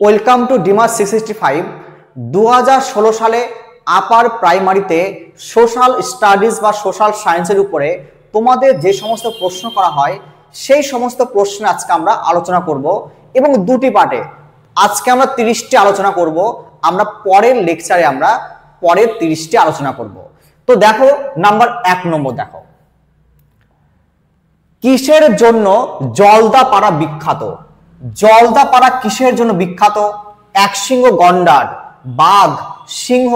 Welcome to dimmer 665। 2016 সালে আপার প্রাইমারিতে social studies বা সোশ্যাল সায়েন্সের উপরে তোমাদের যে সমস্ত প্রশ্ন করা হয় সেই সমস্ত প্রশ্ন আজকে আমরা আলোচনা করব এবং দুটি পার্টে। আজকে আমরা 30টি আলোচনা করব, আমরা পরের লেকচারে আমরা পরের 30টি আলোচনা করব। তো দেখো নাম্বার 1 নম্বর, দেখো কিসের জন্য জলদাপাড়া বিখ্যাত? জলদাপাড়া কিসের জন্য বিখ্যাত? একশৃঙ্গ গন্ডার, বাঘ, সিংহ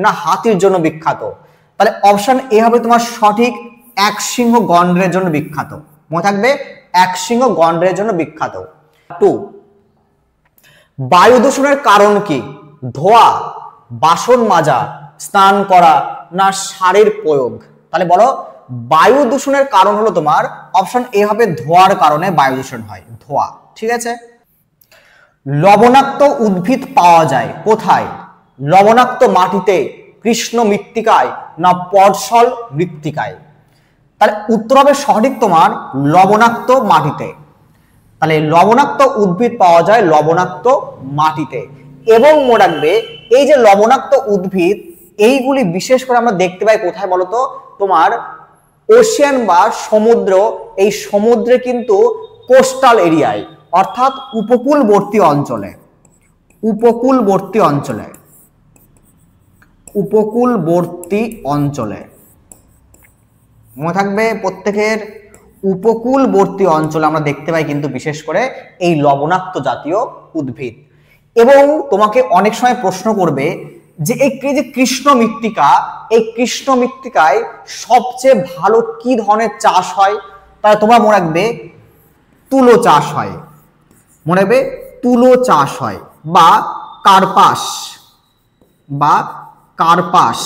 না হাতির জন্য বিখ্যাত? তাহলে অপশন এ হবে তোমার সঠিক, একশৃঙ্গ গন্ডারের জন্য বিখ্যাত। মনে থাকবে, একশৃঙ্গ গন্ডারের জন্য বিখ্যাত। 2, বায়ু দূষণের কারণ কি? ধোঁয়া, বাসন মাজা, স্নান করা না সারের প্রয়োগ? তাহলে বলো, বায়ু দূষণের কারণ হলো তোমার অপশন এ হবে, ধোঁয়ার কারণে বায়ু দূষণ হয়, ধোঁয়া। ঠিক আছে। লবণাক্ত উদ্ভিদ পাওয়া যায় কোথায়? লবণাক্ত মাটিতে, কৃষ্ণ মৃত্তিকায় না পর্ষল মৃত্তিকায়? তাহলে উত্তর হবে সঠিক তোমার লবণাক্ত মাটিতে। তাহলে লবণাক্ত উদ্ভিদ পাওয়া যায় লবণাক্ত মাটিতে। এবং মনে রাখবে, এই যে লবণাক্ত উদ্ভিদ এইগুলি বিশেষ করে আমরা দেখতে পাই কোথায় বলতো? তোমার ওশিয়ান বা সমুদ্র, এই সমুদ্রে কিন্তু কোস্টাল এরিয়ায়, অর্থাৎ উপকূলবর্তী অঞ্চলে, উপকূলবর্তী অঞ্চলে, উপকূলবর্তী অঞ্চলে মনে থাকবে প্রত্যেকের, উপকূলবর্তী অঞ্চলে আমরা দেখতে পাই কিন্তু বিশেষ করে এই লবণাক্ত জাতীয় উদ্ভিদ। এবং তোমাকে অনেক সময় প্রশ্ন করবে যে এই যে কৃষ্ণ মৃত্তিকা, এই কৃষ্ণ মৃত্তিকায় সবচেয়ে ভালো কি ধরনের চাষ হয়? তাহলে তোমরা মনে রাখবে তুলো চাষ হয়, মনে রাখবে তুলো চাষ হয়, বা কার্পাস, বা কার্পাস,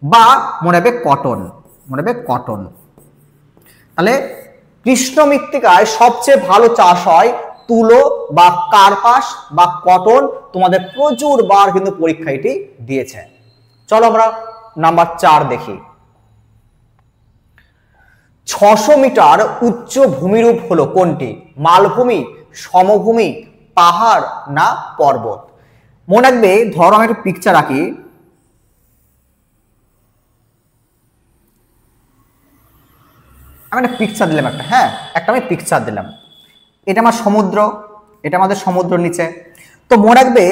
বা মনে রাখবে কটন, মনে রাখবে কটন। তাহলে কৃষ্ণ মৃত্তিকায় সবচেয়ে ভালো চাষ হয় তুলো বা কার্পাস বা কটন। তোমাদের প্রচুর বার কিন্তু পরীক্ষা এটি দিয়েছে। চলো আমরা নাম্বার 4 দেখি। 600 মিটার উচ্চ ভূমিরূপ হলো কোনটি? মালভূমি, সমভূমি, পাহাড় না পর্বত? মনে রাখবে, ধরো আমি একটা পিকচার আঁকি, আমি একটা পিকচার দিলাম একটা, হ্যাঁ একটা আমি পিকচার দিলাম, এটা আমার সমুদ্র, এটা আমাদের সমুদ্র নিচে। তো মনে রাখবে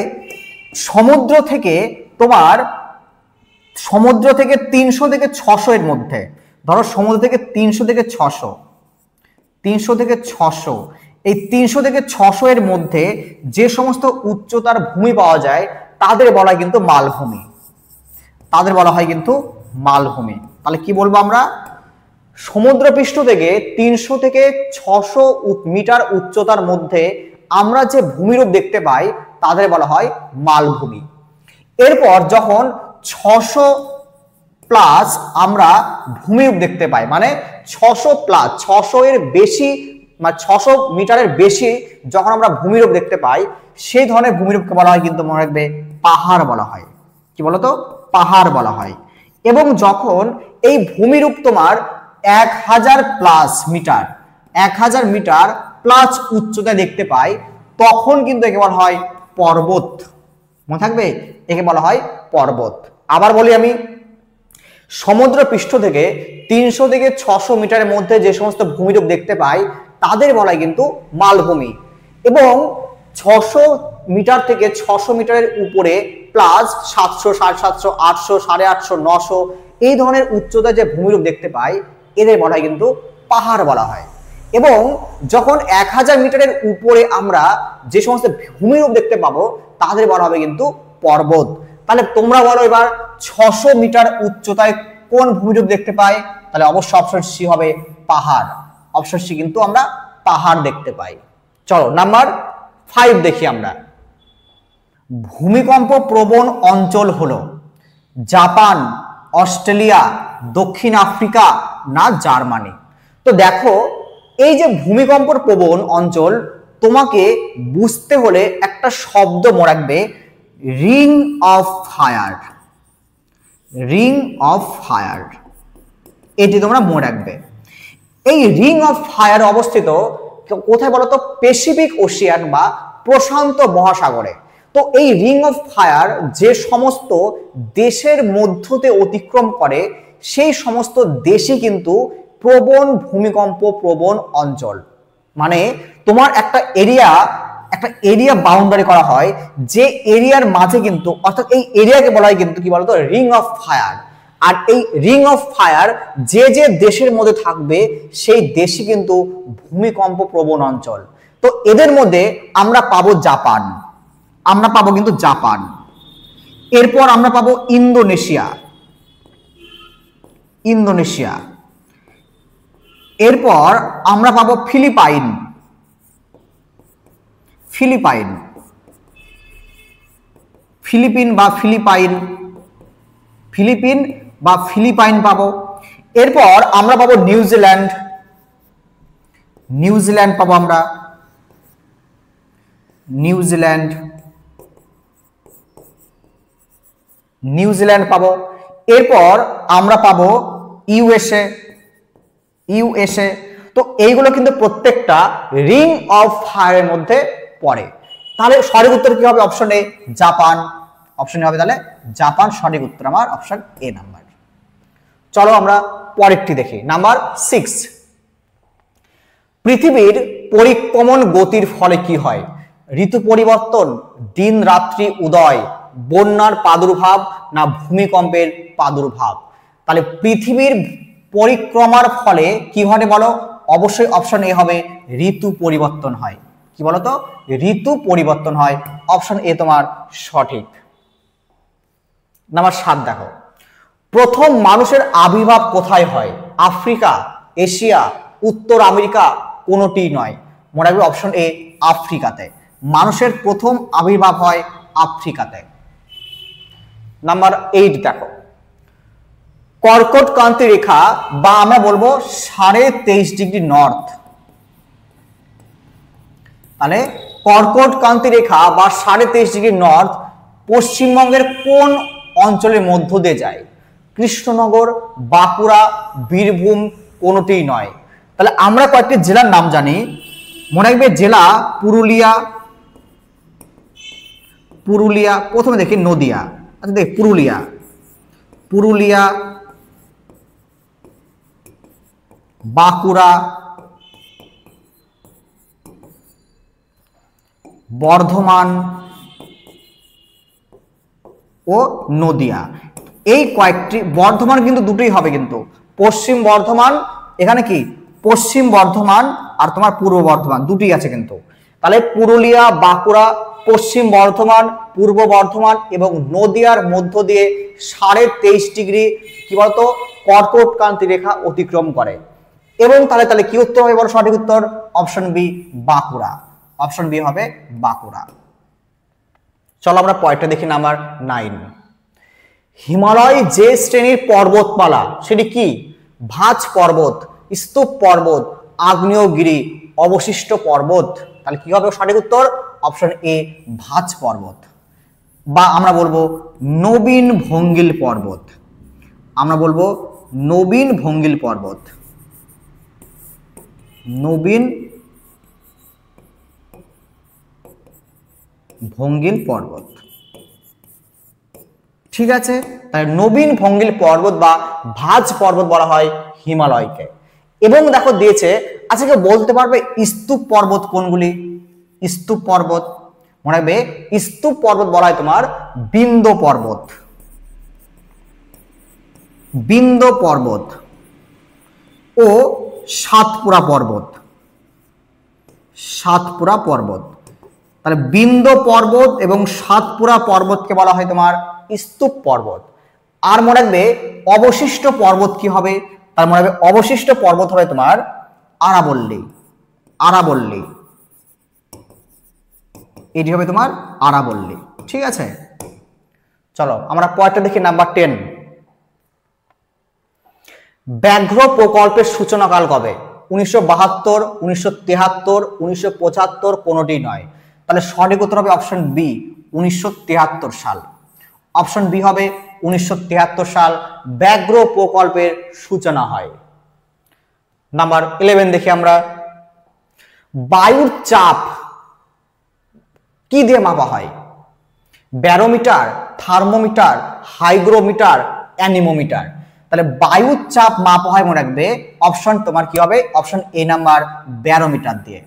সমুদ্র থেকে তোমার, সমুদ্র থেকে 300 থেকে 600 এর মধ্যে, ধরো সমুদ্র থেকে 300 থেকে 600, 300 থেকে 600, এই 300 থেকে 600 এর মধ্যে যে সমস্ত উচ্চতার ভূমি পাওয়া যায় তাদের বলা হয় কিন্তু মালভূমি, তাদের বলা হয় কিন্তু মালভূমি। তাহলে কি বলবো আমরা? সমুদ্রপৃষ্ঠ থেকে 300 থেকে 600 মিটার উচ্চতার মধ্যে আমরা যে ভূমিরূপ দেখতে পাই তাদের বলা হয় মালভূমি। এরপর যখন 600 প্লাস আমরা ভূমিরূপ দেখতে পাই, মানে 600 প্লাস, 600 এর বেশি, মানে 600 মিটারের বেশি যখন আমরা ভূমিরূপ দেখতে পাই, সেই ধরনের ভূমিরূপকে বলা হয় কিন্তু মনে রাখবে পাহাড় বলা হয়। কি বলতো? পাহাড় বলা হয়। এবং যখন এই ভূমিরূপ তোমার 1000 প্লাস মিটার, 1000 মিটার প্লাস উচ্চতায় দেখতে পাই, তখন কিন্তু একে বলা হয় পর্বত। মনে থাকবে, একে বলা হয় পর্বত। আবার বলি আমি, সমুদ্র পৃষ্ঠ থেকে 300 থেকে 600 মিটারের মধ্যে যে সমস্ত ভূমিরূপ দেখতে পাই তাদের বলা হয় কিন্তু মালভূমি। এবং 600 মিটার থেকে 600 মিটারের উপরে প্লাস 700, 750, 800, 850, 900 এই ধরনের উচ্চতায় যে ভূমিরূপ দেখতে পাই এদের বলা হয় কিন্তু পাহাড় বলা হয়। এবং যখন 1000 মিটারের উপরে আমরা যে সমস্ত ভূমিরূপ দেখতে পাবো তাদের বলা হবে কিন্তু পর্বত। তাহলে তোমরা বলো এবার 600 মিটার উচ্চতায় কোন ভূমিরূপ দেখতে পাই? তাহলে অবশ্যই অপশন সি হবে পাহাড়। অপশন সি কিন্তু আমরা পাহাড় দেখতে পাই। চলো নাম্বার 5 দেখি আমরা। ভূমিকম্প প্রবণ অঞ্চল হলো জাপান, অস্ট্রেলিয়া, দক্ষিণ আফ্রিকা না জার্মানি? তো দেখো, এই যে ভূমিকম্প প্রবণ অঞ্চল, তোমাকে বুঝতে হলে একটা শব্দ মনে রাখবে, ring of fire, ring of fire, এটি তোমরা মনে রাখবে। এই রিং অফ ফায়ার অবস্থিত কোথায় বলতো? প্যাসিফিক ওশিয়ান বা প্রশান্ত মহাসাগরে। তো এই রিং অফ ফায়ার যে সমস্ত দেশের মধ্য দিয়ে অতিক্রম করে সেই সমস্ত দেশই কিন্তু প্রবণ ভূমিকম্প প্রবণ অঞ্চল। মানে তোমার একটা এরিয়া বাউন্ডারি করা হয়, যে এরিয়ার মাঝে কিন্তু, অর্থাৎ এই এরিয়াকে বলা হয় কিন্তু কি বলতো, রিং অফ ফায়ার। আর এই রিং অফ ফায়ার যে যে দেশের মধ্যে থাকবে সেই দেশই কিন্তু ভূমিকম্প প্রবণ অঞ্চল। তো এদের মধ্যে আমরা পাবো জাপান, আমরা পাবো কিন্তু জাপান। এরপর আমরা পাবো ইন্দোনেশিয়া, ইন্দোনেশিয়া। এরপর আমরা পাবো ফিলিপাইন, ফিলিপাইন, ফিলিপিন বা ফিলিপাইন, ফিলিপিন বা ফিলিপাইন পাবো। এরপর আমরা পাবো নিউজিল্যান্ড, নিউজিল্যান্ড পাবো আমরা, নিউজিল্যান্ড, নিউজিল্যান্ড পাবো। এরপর আমরা পাবো ইউএসএ, ইউএসএ। তো এইগুলো কিন্তু প্রত্যেকটা রিং অফ ফায়ারের মধ্যে পড়ে। তাহলে সঠিক উত্তর কি হবে? Option A Japan, option A হবে তাহলে জাপান সঠিক উত্তর আমার, অপশন এ নাম্বার। চলো আমরা পরেরটি দেখি, নাম্বার 6। পৃথিবীর পরিক্রমণ গতির ফলে কি হয়? ঋতু পরিবর্তন, দিন রাত্রি উদয়, বন্যার প্রাদুর্ভাব না ভূমিকম্পের প্রাদুর্ভাব? তাহলে পৃথিবীর পরিক্রমার ফলে কি হয় বলো? অবশ্যই অপশন এ হবে, ঋতু পরিবর্তন হয়। কি বলতো? ঋতু পরিবর্তন হয়, অপশন এ তোমার সঠিক। নাম্বার 7 দেখো, প্রথম মানুষের আবির্ভাব কোথায় হয়? আফ্রিকা, এশিয়া, উত্তর আমেরিকা, কোনোটি নয়। মনে রাখবে অপশন এ আফ্রিকাতে। মানুষের প্রথম আবির্ভাব হয় আফ্রিকাতে। নাম্বার 8 দেখো, কর্কট ক্রান্তি রেখা বা আমরা বলবো 23.5 ডিগ্রি নর্থ। তাহলে কর্কট ক্রান্তি রেখা বা 23.5 ডিগ্রি নর্থ পশ্চিমবঙ্গের কোন অঞ্চলের মধ্য দিয়ে যায়? কৃষ্ণনগর, বাঁকুড়া, বীরভূম, কোনোটি নয়। তাহলে আমরা কয়েকটি জেলার নাম জানি, মনে রাখবে জেলা পুরুলিয়া, পুরুলিয়া। প্রথমে দেখি নদিয়া, আচ্ছা দেখ পুরুলিয়া, পুরুলিয়া, বাঁকুড়া, বর্ধমান ও নদিয়া। এই কয়েকটি, বর্ধমান কিন্তু দুটোই হবে কিন্তু, পশ্চিম বর্ধমান, এখানে কি পশ্চিম বর্ধমান আর তোমার পূর্ব বর্ধমান দুটোই আছে কিন্তু। তাহলে পুরুলিয়া, বাঁকুড়া, পশ্চিম বর্ধমান, পূর্ব বর্ধমান এবং নদিয়ার মধ্য দিয়ে 23.5 ডিগ্রি কি বলতো কর্কট ক্রান্তি রেখা অতিক্রম করে। এবং তাহলে তাহলে কি উত্তর হবে বলো? সঠিক উত্তর option B Bankura, option B হবে বাঁকুড়া। চলো আমরা পয়েন্টটা দেখি, নাম্বার 9। হিমালয় যে শ্রেণীর পর্বতমালা সেটি কি? ভাঁজ পর্বত, স্তূপ পর্বত, আগ্নেয়গিরি, অবশিষ্ট পর্বত। তাহলে কি হবে সঠিক উত্তর? অপশন এ ভাঁজ পর্বত বা আমরা বলবো নবীন ভঙ্গিল পর্বত, আমরা বলবো নবীন ভঙ্গিল পর্বত, নবীন ভঙ্গিল পর্বত। ঠিক আছে, তাই নবীন ভঙ্গিল পর্বত বা ভাঁজ পর্বত বলা হয় হিমালয়কে। এবং দেখো দিয়েছে, আচ্ছা কেউ বলতে পারবে স্তূপ পর্বত কোনগুলি? স্তূপ পর্বত মনে রাখবে, স্তূপ পর্বত বলা হয় তোমার বিন্ধ্য পর্বত, বিন্ধ্য পর্বত ও সাতপুরা পর্বত, সাতপুরা পর্বত। তাহলে বিন্ধ্য পর্বত এবং সাতপুরা পর্বতকে বলা হয় তোমার স্তূপ পর্বত। আর মনে রাখবে অবশিষ্ট পর্বত কি হবে? তার মনে রাখবে অবশিষ্ট পর্বত হবে তোমার আরাবল্লী, আরাবল্লী, এটি হবে তোমার আরাবল্লী। ঠিক আছে, চলো আমরা পয়েন্টটা দেখি, নাম্বার 10। ব্যাঘ্র প্রকল্পের সূচনাকাল কবে? 1972, 1973, 1975, কোনোটি নয়। তাহলে সঠিক উত্তর হবে অপশন বি 1973 সাল, অপশন বি হবে 1973 সাল ব্যাঘ্র প্রকল্পের সূচনা হয়। নাম্বার 11 দেখি আমরা, বায়ুর চাপ কি দিয়ে মাপা হয়? Barometer, thermometer, hygrometer, anemometer. তাহলে বায়ুর চাপ মাপা হয় মনে রাখবে অপশন তোমার কি হবে? অপশন এ নাম্বার ব্যারোমিটার দিয়ে।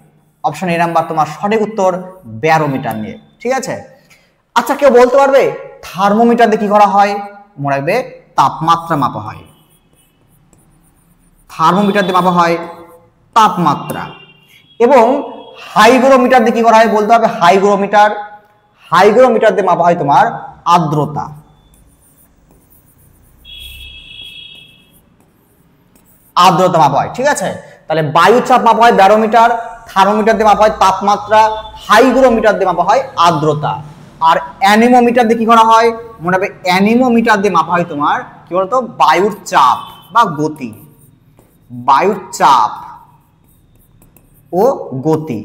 অপশন এ নাম্বার তোমার সঠিক উত্তর ব্যারোমিটার নিয়ে। ঠিক আছে। আচ্ছা কেউ বলতে পারবে থার্মোমিটার দিয়ে কি করা হয়? মনে রাখবে তাপমাত্রা মাপা হয়। থার্মোমিটার দিয়ে মাপা হয় তাপমাত্রা। এবং হাইগ্রোমিটার দিয়ে কি করা হয় বলতে হবে? হাইগ্রোমিটার, হাইগ্রোমিটার দিয়ে মাপা হয় তোমার আর্দ্রতা। আর্দ্রতা মাপা হয়। ঠিক আছে। তাহলে বায়ু চাপ মাপা হয় ব্যারোমিটার, থার্মোমিটার দিয়ে মাপা হয় তাপমাত্রা, হাইগ্রোমিটার দিয়ে মাপা হয় আর্দ্রতা। আর অ্যানিমোমিটার দিয়ে কি করা হয়? মনে হবে অ্যানিমোমিটার দিয়ে মাপা হয় তোমার কি বলতো? বায়ুর চাপ বা গতি। বায়ুর চাপ ও গতি।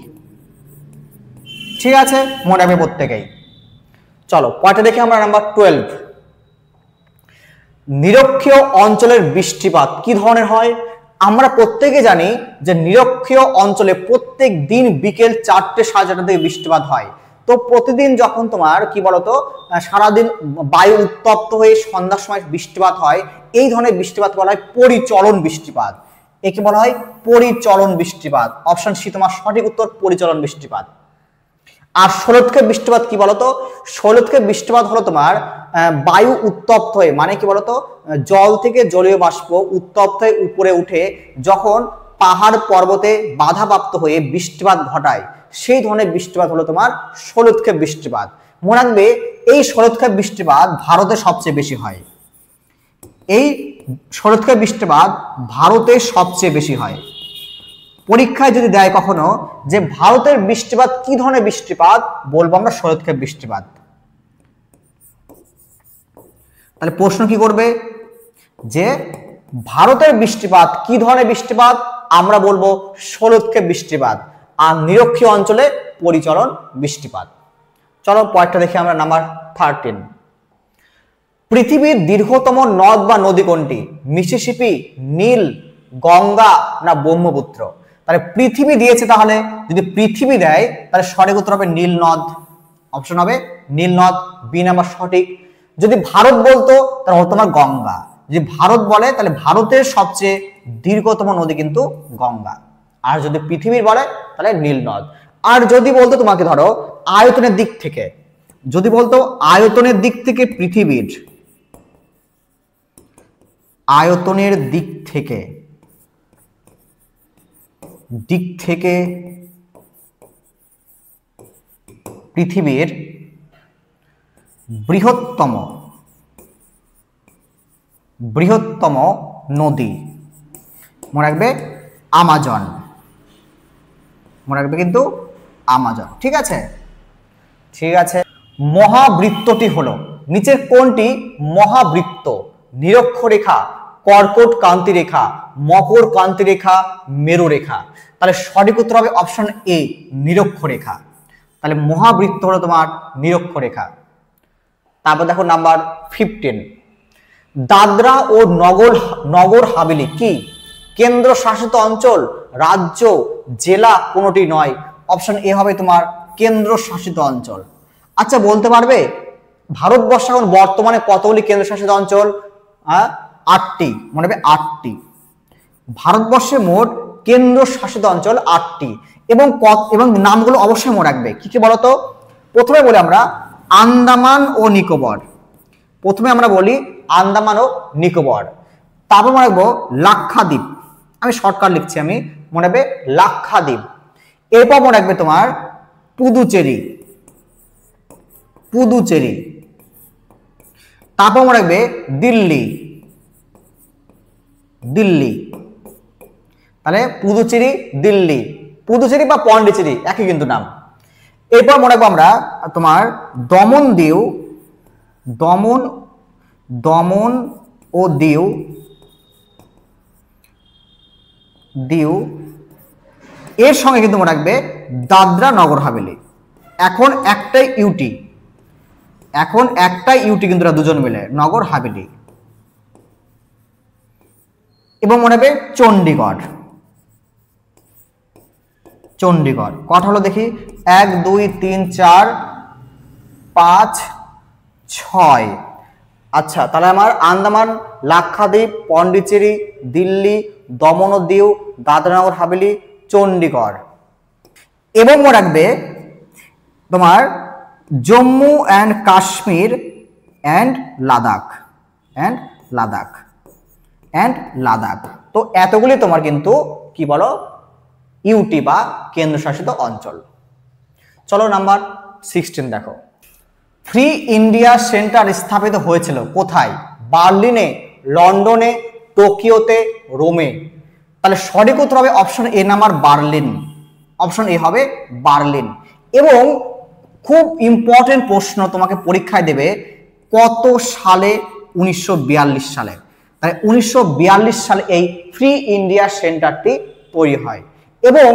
ঠিক আছে, মনে রাখবে প্রত্যেকেই। চলো পয়টা দেখি আমরা নাম্বার 12। নিরক্ষীয় অঞ্চলের বৃষ্টিপাত কি ধরনের হয়? আমরা প্রত্যেকে জানি যে নিরক্ষীয় অঞ্চলে প্রত্যেক দিন বিকেল 4টে 4:30 থেকে বৃষ্টিপাত হয়। তো প্রতিদিন যখন তোমার কি বলতো সারাদিন বায়ু উত্তপ্ত হয়ে সন্ধ্যার সময় বৃষ্টিপাত হয়, এই ধরনের বৃষ্টিপাত বলা হয় পরিচলন বৃষ্টিপাত। একে বলা হয় পরিচলন বৃষ্টিপাত। অপশন সি তোমার সঠিক উত্তর পরিচলন বৃষ্টিপাত। আর ষোলক্ষেপ বৃষ্টিপাত কি বলতো? ষোলক্ষেপ বৃষ্টিপাত হলো তোমার বায়ু উত্তপ্ত হয়ে, মানে কি বলতো জল থেকে জলীয় বাষ্প উত্তপ্ত হয়ে উপরে উঠে যখন পাহাড় পর্বতে বাধাপ্রাপ্ত হয়ে বৃষ্টিপাত ঘটায়, সেই ধরনের বৃষ্টিপাত হলো তোমার ষোলক্ষেপ বৃষ্টিপাত। মনে রাখবে এই ষোলক্ষেপ বৃষ্টিপাত ভারতে সবচেয়ে বেশি হয়। এই ষোলক্ষেপ বৃষ্টিপাত ভারতে সবচেয়ে বেশি হয়। পরীক্ষায় যদি দেয় কখনো যে ভারতের বৃষ্টিপাত কি ধরনের বৃষ্টিপাত, বলবো আমরা ষোলক্ষেপ বৃষ্টিপাত। তাহলে প্রশ্ন কি করবে যে ভারতের বৃষ্টিপাত কি ধরনের বৃষ্টিপাত, আমরা বলবো ষোলক্ষেপ বৃষ্টিপাত। আর নিরক্ষীয় অঞ্চলে পরিচলন বৃষ্টিপাত। চলো পয়েন্টটা দেখি আমরা নাম্বার 13। পৃথিবীর দীর্ঘতম নদ বা নদী কোনটি? মিসিসিপি, নীল, গঙ্গা না ব্রহ্মপুত্র? তাহলে পৃথিবী দিয়েছে, তাহলে যদি পৃথিবী দেয় তাহলে সঠিক উত্তর হবে নীল নদ। অপশন হবে নীল নদ, বি নাম্বার সঠিক। যদি ভারত বলতো তাহলে হতো তোমার গঙ্গা। যদি ভারত বলে তাহলে ভারতের সবচেয়ে দীর্ঘতম নদী কিন্তু গঙ্গা। আর যদি পৃথিবীর বলে তাহলে নীল নদ। আর যদি বলতো তোমাকে ধরো আয়তনের দিক থেকে, যদি বলতো আয়তনের দিক থেকে পৃথিবীর, আয়তনের দিক থেকে পৃথিবীর বৃহত্তম নদী, মনে রাখবে আমাজন। মনে রাখবে কিন্তু আমাজন। ঠিক আছে, ঠিক আছে। মহাবৃত্তটি হলো নিচের কোনটি মহাবৃত্ত? নিরক্ষরেখা, কর্কট কান্তি রেখা, মকর কান্তি রেখা, মেরু রেখা? তাহলে সঠিক উত্তর হবে অপশন এ নিরক্ষরেখা। তাহলে মহাবৃত্ত হলো তোমার নিরক্ষরেখা। তারপর দেখো নাম্বার 15। দাদরা ও নগর হাভেলি কি কেন্দ্র শাসিত অঞ্চল, রাজ্য, জেলা কোনটি নয়? অপশন এ হবে তোমার কেন্দ্র শাসিত অঞ্চল। আচ্ছা বলতে পারবে ভারতবর্ষ এখন বর্তমানে কতগুলি কেন্দ্র শাসিত অঞ্চল? 8টি। মনে হবে 8টি। ভারতবর্ষে মোট কেন্দ্র শাসিত অঞ্চল 8টি। এবং নামগুলো অবশ্যই মনে রাখবে। কি কি বলতো? প্রথমে বলি আমরা আন্দামান ও নিকোবর। প্রথমে আমরা বলি আন্দামান ও নিকোবর। তারপর মনে রাখবো লাক্ষাদ্বীপ। আমি শর্টকাট লিখছি, আমি মনে রাখবে লাক্ষাদ্বীপ। এরপর মনে রাখবে তোমার পুদুচেরি। তারপর মনে রাখবে দিল্লি। তাহলে পুদুচেরি, দিল্লি, পুদুচেরি বা পন্ডিচেরি একই কিন্তু নাম। এরপর মনে রাখবো আমরা তোমার দমন ও দিউ এর সঙ্গে কিন্তু মনে রাখবে দাদরা নগর হাভেলি। এখন একটাই ইউটি কিন্তু দুজন মিলে নগর হাভেলি। এবং মনে রাখবে চণ্ডীগড়। কটা হলো দেখি? 1 2 3 4 5 6। আচ্ছা, তাহলে আমার আন্দামান, লাক্ষাদ্বীপ, পন্ডিচেরি, দিল্লি, দমন ও দিউ, দাদরানগর হাভেলি, চণ্ডীগড়। এবং মনে রাখবে তোমার জম্মু অ্যান্ড কাশ্মীর অ্যান্ড লাদাখ, লাদাখ। তো এতগুলি তোমার কিন্তু কি বলো, ইউটি বা কেন্দ্রশাসিত অঞ্চল। চলো নাম্বার 16 দেখো। ফ্রি ইন্ডিয়া সেন্টার স্থাপিত হয়েছিল কোথায়? বার্লিনে, লন্ডনে, টোকিওতে, রোমে। তাহলে সঠিক উত্তর হবে option A number Berlin. Option A হবে বার্লিন। এবং খুব ইম্পর্টেন্ট প্রশ্ন তোমাকে পরীক্ষায় দেবে, কত সালে? 1942 সালে। তাই 1942 সালে এই ফ্রি ইন্ডিয়া সেন্টারটি তৈরি হয়। এবং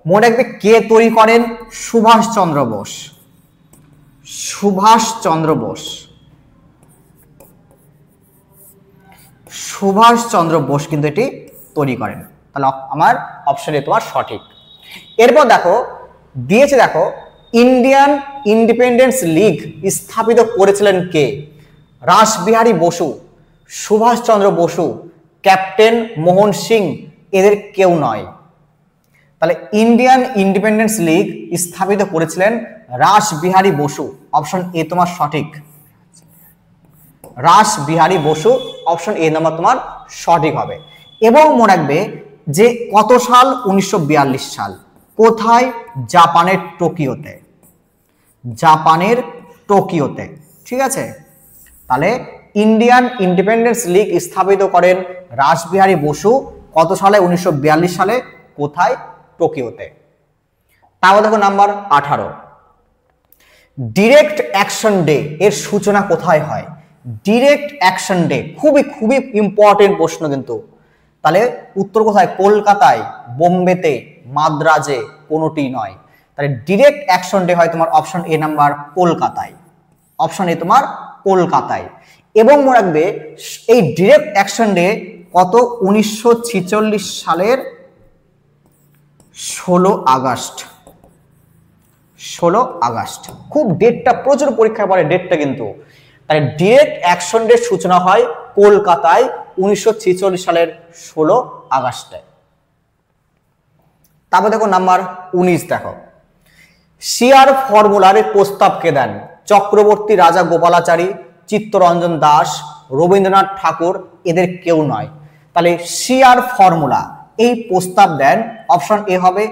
মনে রাখবে কে তৈরি করেন? সুভাষচন্দ্র বোস। সুভাষচন্দ্র বোস কিন্তু এটি তৈরি করেন। তাহলে আমার অপশন এ তোমার সঠিক। এরপর দেখো দিয়েছে, দেখো ইন্ডিয়ান ইন্ডিপেন্ডেন্স লীগ স্থাপিত করেছিলেন কে? রাসবিহারী বসু, সুভাষচন্দ্র বসু, ক্যাপ্টেন মোহন সিং, এদের কেউ নয়। তাহলে ইন্ডিয়ান ইন্ডিপেন্ডেন্স লীগ স্থাপিত করেছিলেন রাসবিহারী বসু। অপশন এ তোমার সঠিক, Rashbehari Bose. Option A number তোমার সঠিক হবে। এবং মনে রাখবে যে কত সাল? 1942 সাল। কোথায়? জাপানের টোকিওতে। ঠিক আছে, তাহলে ইন্ডিয়ান ইন্ডিপেন্ডেন্স লীগ স্থাপিত করেন রাসবিহারী বসু। কত সালে? 1942 সালে। কোথায়? টোকিওতে। তারপর দেখো নাম্বার 18, ডিরেক্ট অ্যাকশন ডে এর সূচনা কোথায় হয়? ডিরেক্ট অ্যাকশন ডে খুবই ইম্পর্টেন্ট প্রশ্ন কিন্তু। তাহলে উত্তর কোথায়? কলকাতায়, বোম্বেতে, মাদ্রাজে, কোনোটি নয়। তাহলে ডিরেক্ট অ্যাকশন ডে হয় তোমার অপশন এ নাম্বার কলকাতায়। অপশন এ তোমার কলকাতায়। এবং মনে রাখবে এই ডিরেক্ট অ্যাকশন ডে কত? 1946 সালের 16 আগস্ট। খুব ডেটটা প্রচুর পরীক্ষায় পড়ে ডেটটা কিন্তু। তাই ডিরেক্ট অ্যাকশন ডে সূচনা হয় কলকাতায় 1946 সালের 16 আগস্টে। তারপর দেখো নাম্বার 19 দেখো, শিয়ার ফর্মুলার প্রস্তাব কে দেন? চক্রবর্তী রাজা গোপালাচারী, চিত্তরঞ্জন দাস, রবীন্দ্রনাথ ঠাকুর, এদের কেউ নয়। তাহলে শিয়ার ফর্মুলা এই প্রস্তাব দেন অপশন এ হবে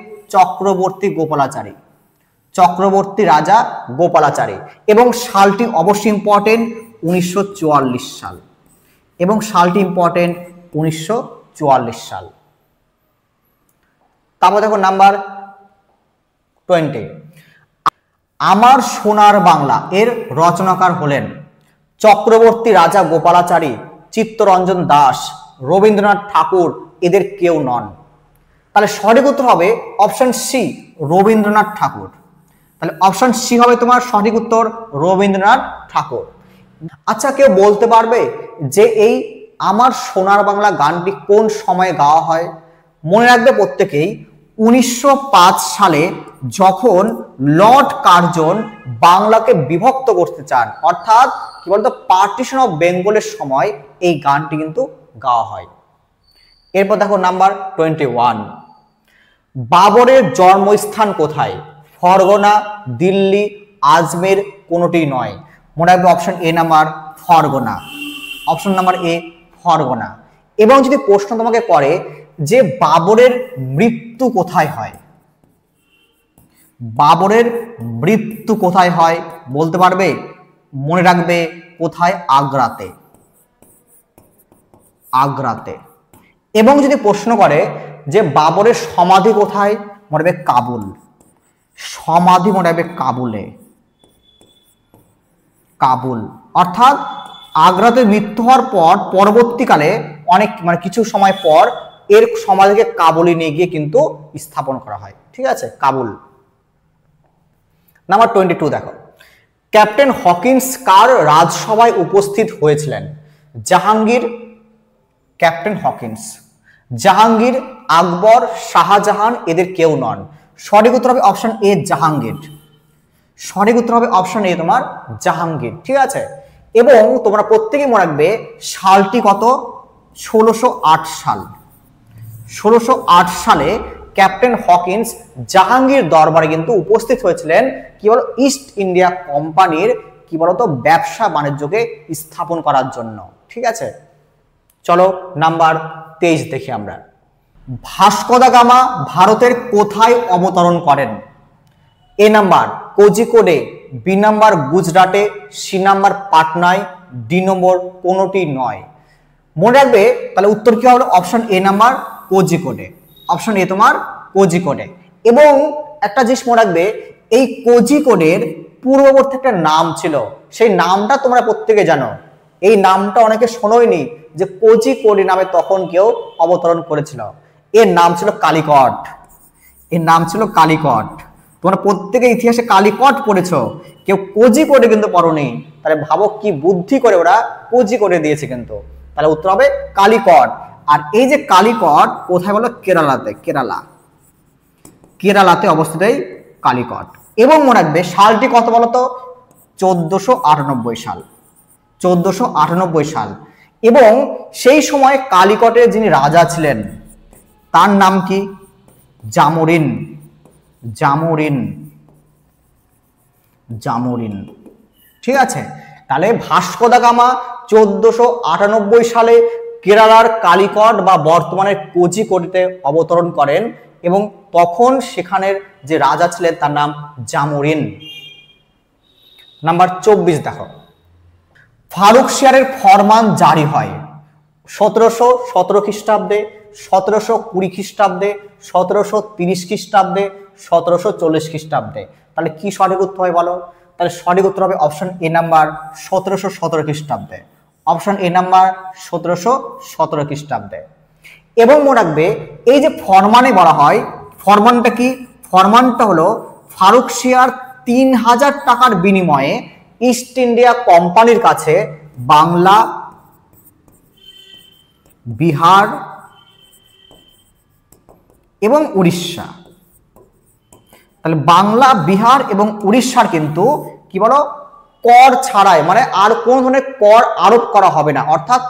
চক্রবর্তী রাজা গোপালাচারী। এবং সালটি অবশ্যই ইম্পর্টেন্ট, 1944 সাল। এবং সালটি ইম্পর্টেন্ট, 1944 সাল। তারপর দেখো নাম্বার 20, আমার সোনার বাংলা এর রচনাকার হলেন চক্রবর্তী রাজা গোপালাচারী, চিত্তরঞ্জন দাস, রবীন্দ্রনাথ ঠাকুর, এদের কেউ নন। তাহলে সঠিক উত্তর হবে অপশন সি, রবীন্দ্রনাথ ঠাকুর। তাহলে অপশন সি হবে তোমার সঠিক উত্তর, রবীন্দ্রনাথ ঠাকুর। আচ্ছা, কেউ বলতে পারবে যে এই আমার সোনার বাংলা গানটি কোন সময়ে গাওয়া হয়? মনে রাখবে প্রত্যেকেই 1905 সালে যখন লর্ড কার্জন বাংলাকে বিভক্ত করতে চান, অর্থাৎ কি বলতো পার্টিশন অফ বেঙ্গলের সময় এই গানটি কিন্তু গাওয়া হয়। এরপর দেখো নাম্বার 21, বাবরের জন্মস্থান কোথায়? ফরগনা, দিল্লি, আজমের, কোনোটি নয়। মনে রাখবে অপশন এ নাম্বার ফরগনা। অপশন নাম্বার এ ফরগনা। এবং যদি প্রশ্ন তোমাকে করে যে বাবরের মৃত্যু কোথায় হয়, বাবরের মৃত্যু কোথায় হয় বলতে পারবে? মনে রাখবে কোথায়? আগ্রাতে। এবং যদি প্রশ্ন করে যে বাবরের সমাধি কোথায়, মনে রাখবে কাবুল। সমাধি মনে রাখবে কাবুল। অর্থাৎ আগ্রাতে মৃত্যু হওয়ার পর পরবর্তীকালে অনেক কিছু সময় পর এর সমাধিকে কাবুলে নিয়ে গিয়ে কিন্তু স্থাপন করা হয়। ঠিক আছে, কাবুল। নাম্বার 22 দেখো, ক্যাপ্টেন হকিন্স কার রাজসভায় উপস্থিত হয়েছিলেন? জাহাঙ্গীর, ক্যাপ্টেন হকিন্স, জাহাঙ্গীর, আকবর, শাহজাহান, এদের কেউ নন। সঠিক উত্তর হবে অপশন এ জাহাঙ্গীর। সঠিক উত্তর হবে অপশন এ তোমার জাহাঙ্গীর। ঠিক আছে, এবং তোমরা প্রত্যেকেই মনে রাখবে সালটি কত, 1608 সাল। 1608 সালে ক্যাপ্টেন হকিন্স জাহাঙ্গীর দরবারে কিন্তু উপস্থিত হয়েছিলেন কি বলো, ইস্ট ইন্ডিয়া কোম্পানির কি বলতো ব্যবসা বাণিজ্যকে স্থাপন করার জন্য। ঠিক আছে, চলো নাম্বার 23 দেখি আমরা। ভাস্কো দা গামা ভারতের কোথায় অবতরণ করেন? এ নাম্বার কোজিকোডে, বি নাম্বার গুজরাটে, সি নাম্বার পাটনায়, ডি নম্বর কোনোটি নয়। মনে রাখবে তাহলে উত্তর কি হবে, অপশন এ নাম্বার কোজিকোডে। অপশন এ তোমার কোজিকোডে। এবং একটা জিনিস মনে রাখবে, এই কোজিকোডের পূর্ববর্তী একটা নাম ছিল, সেই নামটা তোমরা প্রত্যেকে জানো। এই নামটা অনেকে শোনোইনি যে কোজিকোডে নামে তখন কেউ অবতরণ করেছিল। এর নাম ছিল কালিকট। এর নাম ছিল কালিকট। তোমরা প্রত্যেকে ইতিহাসে কালিকট পড়েছো, কেউ কোজিকোডে কিন্তু পড়োনি। তাহলে ভাবো কি বুদ্ধি করে ওরা কোজিকোডে দিয়েছে কিন্তু। তাহলে উত্তর হবে কালিকট। আর এই যে কালিকট কোথায় বলো, কেরালাতে। কেরালাতে অবস্থিত এই কালিকট। এবং মনে রাখবে সালটি কত বলতো, 1498 সাল। 1498 সাল। এবং সেই সময় কালিকটের যিনি রাজা ছিলেন তার নাম কি, জামোরিন। ঠিক আছে, তাহলে ভাস্কো দা গামা 1498 সালে কেরালার কালিকট বা বর্তমানের কোজিকোডেতে অবতরণ করেন এবং তখন সেখানের যে রাজা ছিলেন তার নাম জামোরিন। নাম্বার 24 দেখো। ফারুকশিয়ারের ফরমান জারি হয় 1717 খ্রিস্টাব্দে, 1720 খ্রিস্টাব্দে, 1730 খ্রিস্টাব্দে, 1740 খ্রিস্টাব্দে। তাহলে কি সঠিক উত্তর হয় বলো? তাহলে সঠিক উত্তর হবে অপশন এ নাম্বার 1717 খ্রিস্টাব্দে। অপশন এ নাম্বার 1717 খ্রিস্টাব্দে। এবং মনে রাখবে এই যে ফরমানে বলা হয়, ফরমানটা কি, ফরমানটা হলো ফারুকশিয়ার 3000 টাকার বিনিময়ে ইস্ট ইন্ডিয়া কোম্পানির কাছে বাংলা, বিহার এবং উড়িষ্যা, তাহলে বাংলা, বিহার এবং উড়িষ্যার কিন্তু কি বলো কর ছাড়াই, মানে আর কোন ধরনের কর আরোপ করা হবে না, অর্থাৎ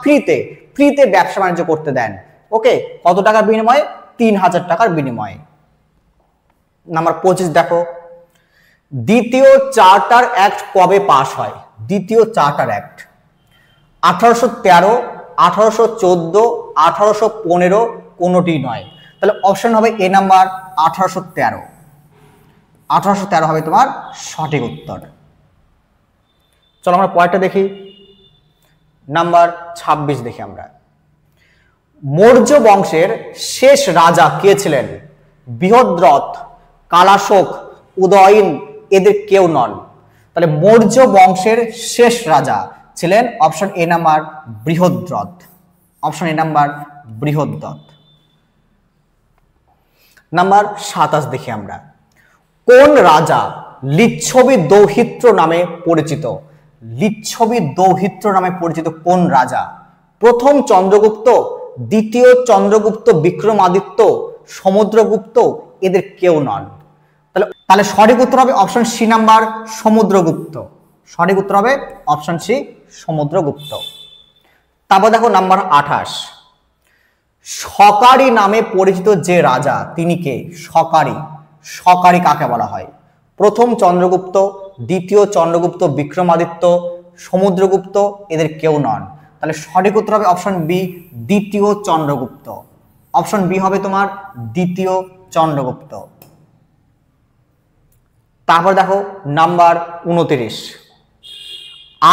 ফ্রিতে ব্যবসা বাণিজ্য করতে দেন। ওকে, কত টাকার বিনিময়ে? 3000 টাকার বিনিময়ে। নাম্বার 25 দেখো। দ্বিতীয় চার্টার অ্যাক্ট কবে পাস হয়? দ্বিতীয় চার্টার অ্যাক্ট 1813, 1814, 1815, কোনোটি নয়। তাহলে অপশন হবে এ নাম্বার 1813। 1813 হবে তোমার সঠিক উত্তর। চলো আমরা পরেরটা দেখি। নাম্বার 26 দেখি আমরা। মৌর্য বংশের শেষ রাজা কে ছিলেন? বৃহদ্রথ, কালাশোক, উদয়ন এদের কেউ নন। তাহলে মৌর্য বংশের শেষ রাজা ছিলেন option A number Brihadratha. Option A number Brihadratha. Number 27 দেখি আমরা। কোন রাজা লিচ্ছবি দৌহিত্র নামে পরিচিত? লিচ্ছবি দৌহিত্র নামে পরিচিত কোন রাজা? প্রথম চন্দ্রগুপ্ত, দ্বিতীয় চন্দ্রগুপ্ত বিক্রমাদিত্য, সমুদ্রগুপ্ত এদের কেউ নন। তাহলে সঠিক উত্তর হবে অপশন সি নাম্বার সমুদ্রগুপ্ত। সঠিক উত্তর হবে অপশন সি সমুদ্রগুপ্ত। তারপর দেখো নাম্বার 28। সকারি নামে পরিচিত যে রাজা তিনি কে? সকারি কাকে বলা হয়? প্রথম চন্দ্রগুপ্ত, দ্বিতীয় চন্দ্রগুপ্ত বিক্রমাদিত্য, সমুদ্রগুপ্ত এদের কেউ নন। তাহলে সঠিক উত্তর হবে অপশন বি দ্বিতীয় চন্দ্রগুপ্ত। অপশন বি হবে তোমার দ্বিতীয় চন্দ্রগুপ্ত। তারপর দেখো নাম্বার 29।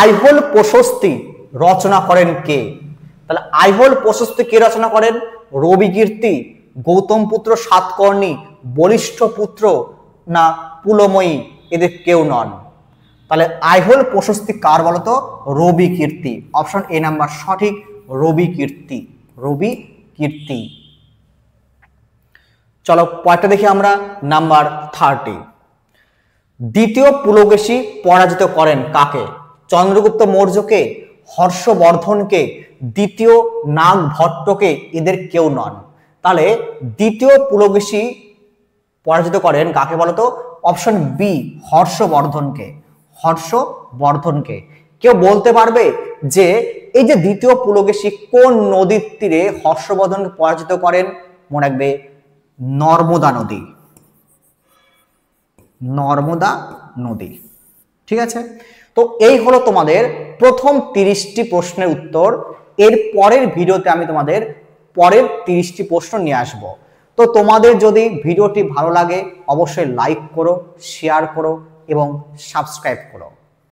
আইহোল প্রশস্তি রচনা করেন কে? তাহলে আইহোল প্রশস্তি কে রচনা করেন? রবিকীর্তি, গৌতম পুত্র সাতকর্ণী, বলিষ্ঠ পুত্র না পুলময়ী এদের কেউ নন। তাহলে আইহোল প্রশস্তি কার বলতো? রবিকীর্তি। অপশন এ নাম্বার সঠিক, রবিকীর্তি। চলো পরেরটা দেখি আমরা। নাম্বার 30। দ্বিতীয় পুলকেশী পরাজিত করেন কাকে? চন্দ্রগুপ্ত মৌর্যকে, হর্ষবর্ধনকে, দ্বিতীয় নাগ ভট্টকে এদের কেউ নন। তাহলে দ্বিতীয় পুলকেশী পরাজিত করেন কাকে বলতো? অপশন বি হর্ষবর্ধনকে। হর্ষবর্ধনকে। কেউ বলতে পারবে যে এই যে দ্বিতীয় পুলকেশী কোন নদীর তীরে হর্ষবর্ধনকে পরাজিত করেন? মনে রাখবে নর্মদা নদী। নর্মদা নদী। ঠিক আছে, তো এই হলো তোমাদের প্রথম 30টি প্রশ্নের উত্তর। এর পরের ভিডিওতে আমি তোমাদের পরের 30টি প্রশ্ন নিয়ে আসব। তো তোমাদের যদি ভিডিওটি ভালো লাগে অবশ্যই লাইক করো, শেয়ার করো এবং সাবস্ক্রাইব করো।